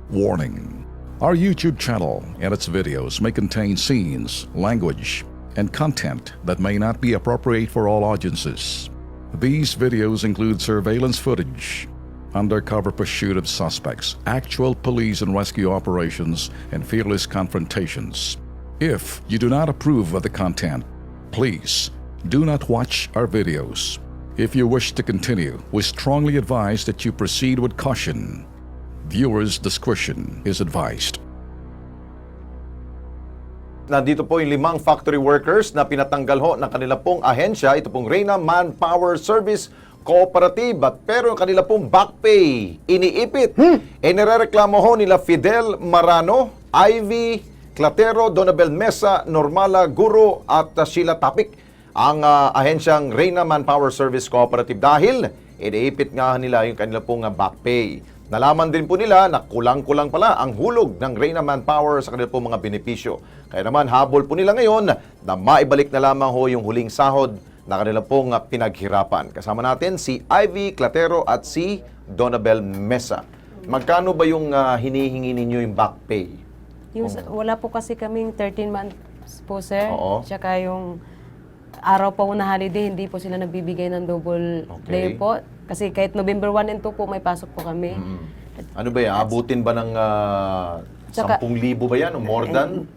Warning: our YouTube channel and its videos may contain scenes, language, and content that may not be appropriate for all audiences. These videos include surveillance footage, undercover pursuit of suspects, actual police and rescue operations, and fearless confrontations. If you do not approve of the content, please do not watch our videos. If you wish to continue, we strongly advise that you proceed with caution. Viewers' discretion is advised. Nandito po yung 5 factory workers na pinatanggal ho ng kanila pong ahensya, ito pong Reyna Manpower Service Cooperative, pero yung kanila pong back pay, iniipit. Nirereklamo ho nila Fidel Marano, Ivy Clatero, Donabel Mesa, Normala Guro at Sheila Tapik ang ahensyang Reyna Manpower Service Cooperative dahil iniipit nga nila yung kanila pong back pay. Nalaman din po nila na kulang-kulang pala ang hulog ng Reyna Manpower sa kanila pong mga benepisyo. Kaya naman habol po nila ngayon na maibalik na lamang ho yung huling sahod na kanila pong pinaghirapan. Kasama natin si Ivy Clatero at si Donabel Mesa. Magkano ba yung hinihingi ninyo yung back pay? Wala po kasi kaming 13 months po, sir. Oo. Tsaka yung araw po na holiday, hindi po sila nagbibigay ng double day po. Kasi kahit November 1 and 2 po, may pasok po kami. Ano ba yan? Abutin ba ng 10,000 ba yan? O more than?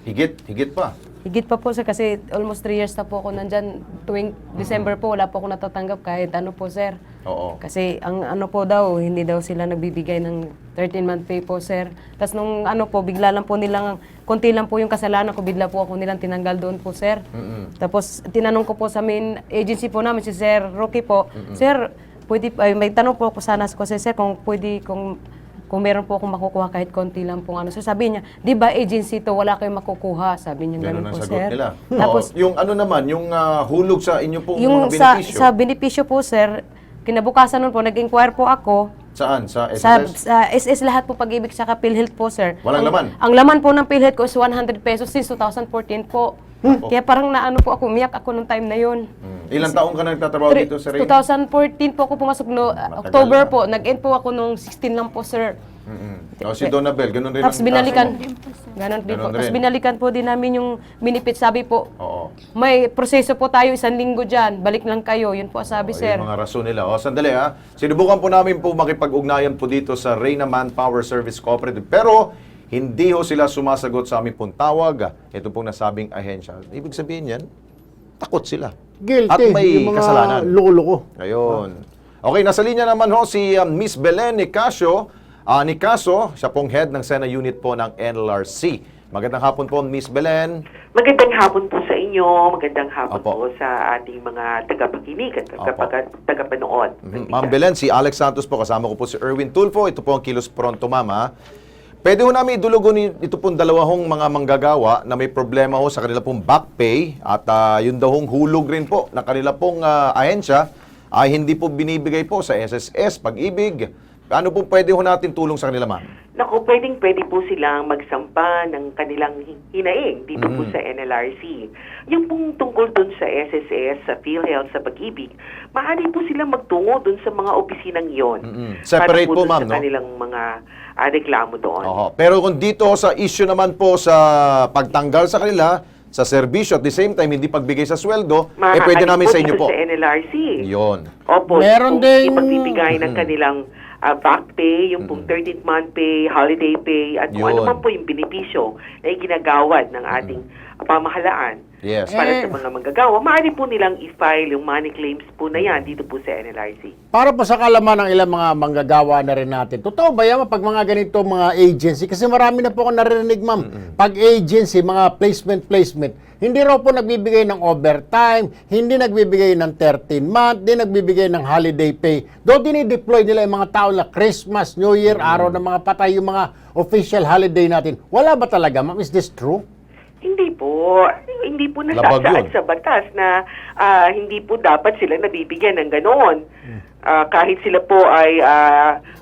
Higit pa. Higit pa po, sir, kasi almost 3 years na po ako nandyan. Tuwing December po, wala po ako natatanggap kahit ano po, sir. Oo. Kasi ang ano po daw, hindi daw sila nagbibigay ng 13-month pay po, sir. Tapos nung ano po, bigla lang po nilang, konti lang po yung kasalanan ko, bigla po ako nilang tinanggal doon po, sir. Tapos tinanong ko po sa main agency po namin, si Sir Rocky po, Sir, pwede, may tanong po ako sana ko, sir, kung pwede, kung meron po akong makukuha kahit konti lang pong ano. So sabi niya, di ba agency to, wala kayong makukuha. Sabi niya Ganun ganun ang po, sagot sir. nila. Tapos, yung ano naman, yung hulog sa inyo pong yung mga benepisyo. sa benepisyo po, sir, kinabukasan nun po, nag-inquire po ako. Saan? Sa SSS? Sa SS lahat po pag-ibig sa PhilHealth po, sir. Walang laman? Ang laman po ng PhilHealth ko is 100 pesos since 2014 po. Kaya parang naano po ako, umiyak ako nung time na yun. Ilang taong ka na nagtatrabaho dito sa Reyna? 2014 po ako pumasok, no, October po. Nag-end po ako nung 16 lang po, sir. O si Donabel, ganun rin Tapos ang binalikan, kaso mo. ganun din po. Ganun Tapos rin. binalikan po din namin yung minipit. Sabi po, Oo. may proseso po tayo 1 linggo dyan. Balik lang kayo. Yun po sabi, sir. Yung mga rason nila. O, sandali ha. Sinubukan po namin po makipag-ugnayan po dito sa Reyna Manpower Service Cooperative. Pero, hindi ho sila sumasagot sa aming pong tawag. Ito pong nasabing ahensya. Ibig sabihin yan, takot sila. Guilty. At may yung mga kasalanan. loko-loko. Ayun. Okay, nasa linya naman ho si Miss Belen Nicasio. Nicaso, siya pong head ng SENA unit po ng NLRC. Magandang hapon po, Miss Belen. Magandang hapon po sa inyo, magandang hapon Opo. po sa ating mga tagapakinig at Opo. tagapanood. Ma'am Belen, si Alex Santos po, kasama ko po si Erwin Tulfo. Ito po ang Kilos Pronto, ma'am, ha? Pwede ho namin idulugon ito pong dalawang mga manggagawa na may problema ho sa kanila pong back pay at yun daw hong hulog rin po na kanila pong ahensya ay hindi po binibigay po sa SSS, Pag-ibig. Ano po pwede ho natin tulong sa kanila, ma'am? Naku, pwede po silang magsampa ng kanilang hinaing dito po sa NLRC. Yung pong tungkol dun sa SSS, sa PhilHealth, sa Pag-ibig, maaari po silang magtungo dun sa mga opisinang yon. Separate po, dun ma'am, sa no? kanilang mga reklamo doon. Oho. Pero kung dito sa issue naman po sa pagtanggal sa kanila, sa serbisyo at the same time hindi pagbigay sa sweldo, pwede namin sa inyo po. Sa NLRC. Yun. Opo, Meron yung ding- ipagbibigay ng kanilang back pay, yung pong 13th month pay, holiday pay, at kung Yun. ano man po yung benepisyo na ginagawad ng ating pamahalaan Yes. para sa mga manggagawa. Maaari po nilang i-file yung money claims po na yan dito po sa NLRC. Para po sa kalaman ng ilang mga manggagawa na rin natin. Totoo ba yan pag mga ganito mga agency? Kasi marami na po ako naririnig, ma'am. Pag agency, mga placement, hindi raw po nagbibigay ng overtime, hindi nagbibigay ng 13-month, hindi nagbibigay ng holiday pay. Doon dinideploy nila yung mga tao na Christmas, New Year, araw ng mga patay, yung mga official holiday natin. Wala ba talaga, ma'am? Is this true? Hindi po Labag yun. nasasaad sa batas na hindi po dapat sila nabibigyan ng ganoon. Kahit sila po ay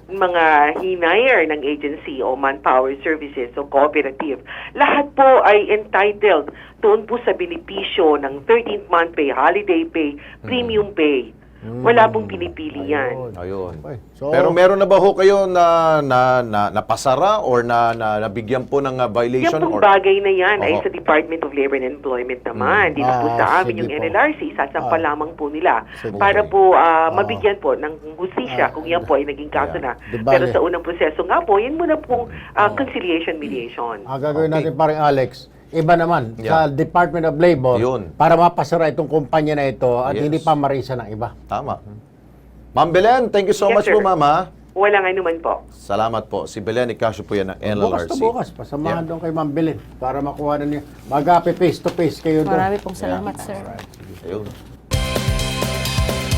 mga hinire ng agency o manpower services o cooperative, lahat po ay entitled doon po sa benepisyo ng 13th month pay, holiday pay, premium pay. Wala pong pinipili yan. Ayun. Okay. So, Pero meron na ba ho kayo na napasara or nabigyan po ng Yan violation? pong or bagay na yan ay Oo. sa Department of Labor and Employment naman. Dito po sa amin sige yung po. NLRC, sasampa lamang po nila Sige. para po mabigyan po ng hustisya kung yan po ay naging kaso na. Di ba, Pero sa unang proseso nga po, yan muna pong conciliation mediation. ang gagawin natin parang Alex, iba naman sa Department of Labor Yun. para mapasara itong kumpanya na ito at Yes. hindi pa marisa ng iba. Tama. Ma'am Belen, thank you so Yes, much sir. po, Mama. Walang anuman po. Salamat po. Si Belen Icasio po yan ng Bukas NLRC. na bukas, pasamahan doon kay Ma'am Belen para makuha na niya. Mag-face to face kayo doon. Marami pong salamat, sir. Ayun.